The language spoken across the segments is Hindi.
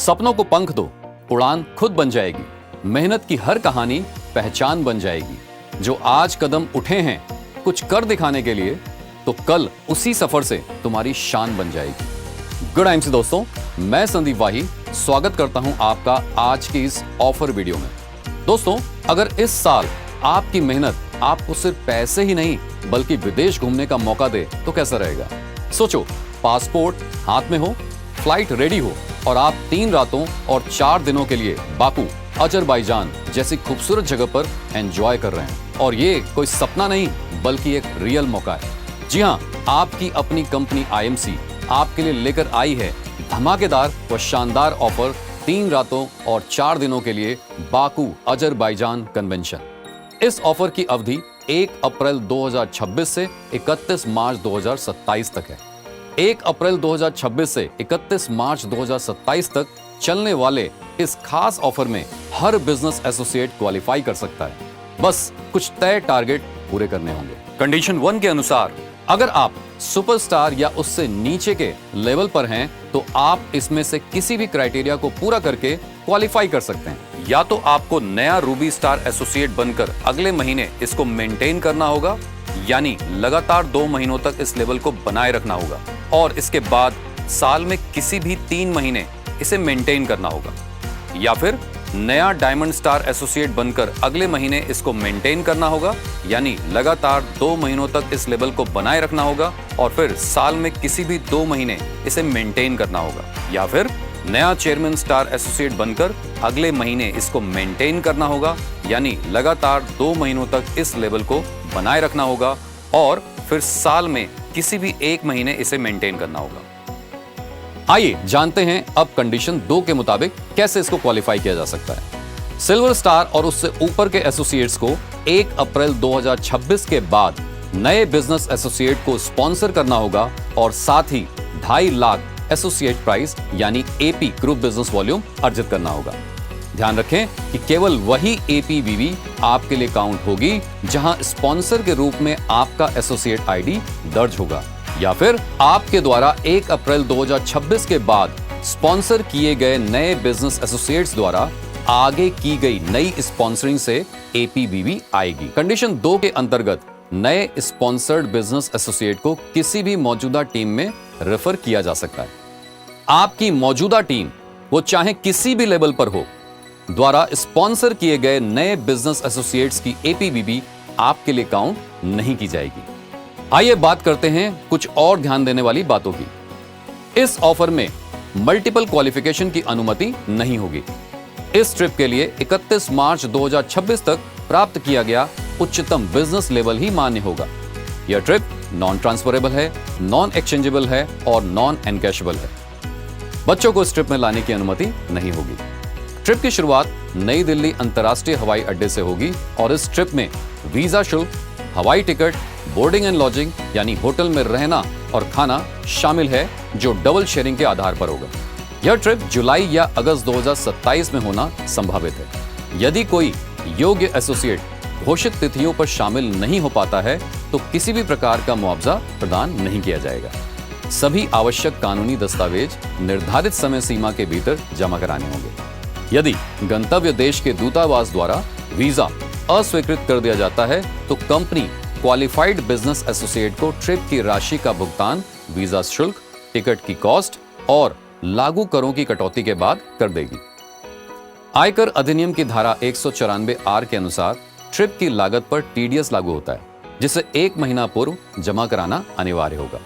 सपनों को पंख दो, उड़ान खुद बन जाएगी। मेहनत की हर कहानी पहचान बन जाएगी। जो आज कदम उठे हैं कुछ कर दिखाने के लिए, तो कल उसी सफर से तुम्हारी शान बन जाएगी। गुड आईएमसी दोस्तों, मैं संदीप वाही स्वागत करता हूं आपका आज की इस ऑफर वीडियो में। दोस्तों, अगर इस साल आपकी मेहनत आपको सिर्फ पैसे ही नहीं बल्कि विदेश घूमने का मौका दे तो कैसा रहेगा? सोचो, पासपोर्ट हाथ में हो, फ्लाइट रेडी हो और आप 3 रातों और 4 दिनों के लिए बाकू, अजरबैजान जैसी खूबसूरत जगह पर एंजॉय कर रहे हैं। और ये कोई सपना नहीं बल्कि एक रियल मौका है। जी हाँ, आपकी अपनी कंपनी आईएमसी आपके लिए लेकर आई है धमाकेदार व शानदार ऑफर 3 रातों और 4 दिनों के लिए बाकू अजरबैजान कन्वेंशन। इस ऑफर की अवधि 1 अप्रैल 2026 से 31 मार्च 2027 तक है। 1 अप्रैल 2026 से 31 मार्च 2027 तक चलने वाले इस खास ऑफर में हर बिजनेस एसोसिएट क्वालिफाई कर सकता है। बस कुछ तय टारगेट पूरे करने होंगे। कंडीशन 1 के अनुसार अगर आप सुपरस्टार या उससे नीचे के लेवल पर हैं तो आप इसमें से किसी भी क्राइटेरिया को पूरा करके क्वालिफाई कर सकते हैं। या तो आपको नया रूबी स्टार एसोसिएट बनकर अगले महीने इसको मेंटेन करना होगा, यानी लगातार 2 महीनों तक इस लेवल को बनाए रखना होगा और इसके बाद साल में किसी भी 3 महीने इसे मेंटेन करना होगा, या फिर नया डायमंड स्टार एसोसिएट बनकर अगले महीने इसको मेंटेन करना होगा, यानी लगातार 2 महीनों तक इस लेवल को बनाए रखना होगा और फिर साल में किसी भी 2 महीने इसे मेंटेन करना होगा, या फिर नया चेयरमैन स्टार एसोसिएट बनकर अगले महीने इसको मेंटेन करना होगा, यानी लगातार 2 महीनों तक इस लेवल को बनाए रखना होगा और फिर साल में किसी भी 1 महीने इसे मेंटेन करना होगा। आइए जानते हैं अब कंडीशन 2 के मुताबिक कैसे इसको क्वालिफाई किया जा सकता है। सिल्वर स्टार और उससे ऊपर के एसोसिएट्स को 1 अप्रैल 2026 के बाद नए बिजनेस एसोसिएट को स्पॉन्सर करना होगा और साथ ही 2.5 लाख एसोसिएट प्राइस यानी एपी ग्रुप बिजनेस वॉल्यूम अर्जित करना होगा। ध्यान रखें कि केवल वही एपीबीवी आपके लिए काउंट होगी जहां स्पॉन्सर के रूप में आपका एसोसिएट आईडी दर्ज होगा, या फिर आपके द्वारा 1 अप्रैल 2026 के बाद स्पॉन्सर किए गए नए बिजनेस एसोसिएट्स द्वारा आगे की गई नई स्पॉन्सरिंग से एपीबीवी आएगी। कंडीशन 2 के अंतर्गत नए स्पॉन्सर्ड बिजनेस एसोसिएट को किसी भी मौजूदा टीम में रेफर किया जा सकता है। आपकी मौजूदा टीम, वो चाहे किसी भी लेवल पर हो, द्वारा स्पॉन्सर किए गए नए बिजनेस एसोसिएट्स की एपीबीवी आपके लिए काउंट नहीं की जाएगी। आइए बात करते हैं कुछ और ध्यान देने वाली बातों की। इस ऑफर में मल्टीपल क्वालिफिकेशन की अनुमति नहीं होगी। इस ट्रिप के लिए 31 मार्च 2026 तक प्राप्त किया गया उच्चतम बिजनेस लेवल ही मान्य होगा। यह ट्रिप नॉन ट्रांसफरेबल है, नॉन एक्सचेंजेबल है और नॉन एनकैशेबल है। बच्चों को इस ट्रिप में लाने की अनुमति नहीं होगी। ट्रिप की शुरुआत नई दिल्ली अंतर्राष्ट्रीय हवाई अड्डे से होगी और इस ट्रिप में वीजा शुल्क, हवाई टिकट, बोर्डिंग एंड लॉजिंग यानी होटल में रहना और खाना शामिल है, जो डबल शेयरिंग के आधार पर होगा। यह ट्रिप जुलाई या अगस्त 2027 में होना संभावित है। यदि कोई योग्य एसोसिएट घोषित तिथियों पर शामिल नहीं हो पाता है तो किसी भी प्रकार का मुआवजा प्रदान नहीं किया जाएगा। सभी आवश्यक कानूनी दस्तावेज निर्धारित समय सीमा के भीतर जमा कराने होंगे। यदि गंतव्य देश के दूतावास द्वारा वीजा अस्वीकृत कर दिया जाता है तो कंपनी क्वालिफाइड बिजनेस एसोसिएट को ट्रिप की राशि का भुगतान वीजा शुल्क, टिकट की कॉस्ट और लागू करों की कटौती के बाद कर देगी। आयकर अधिनियम की धारा 194 आर के अनुसार ट्रिप की लागत पर टीडीएस लागू होता है, जिसे 1 महीना पूर्व जमा कराना अनिवार्य होगा।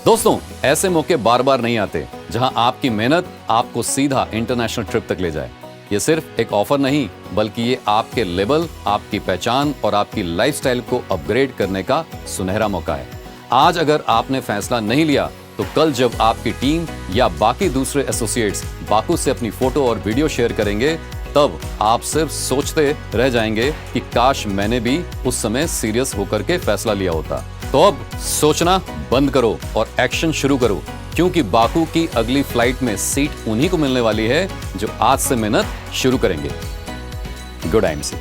दोस्तों, ऐसे मौके बार बार नहीं आते जहां आपकी मेहनत आपको सीधा इंटरनेशनल ट्रिप तक ले जाए। ये सिर्फ एक ऑफर नहीं बल्कि ये आपके लेवल, आपकी पहचान और आपकी लाइफस्टाइल को अपग्रेड करने का सुनहरा मौका है। आज अगर आपने फैसला नहीं लिया तो कल जब आपकी टीम या बाकी दूसरे एसोसिएट्स बाकू से अपनी फोटो और वीडियो शेयर करेंगे, तब आप सिर्फ सोचते रह जाएंगे कि काश मैंने भी उस समय सीरियस होकर के फैसला लिया होता। तो अब सोचना बंद करो और एक्शन शुरू करो, क्योंकि बाकू की अगली फ्लाइट में सीट उन्हीं को मिलने वाली है जो आज से मेहनत शुरू करेंगे। Good IMC.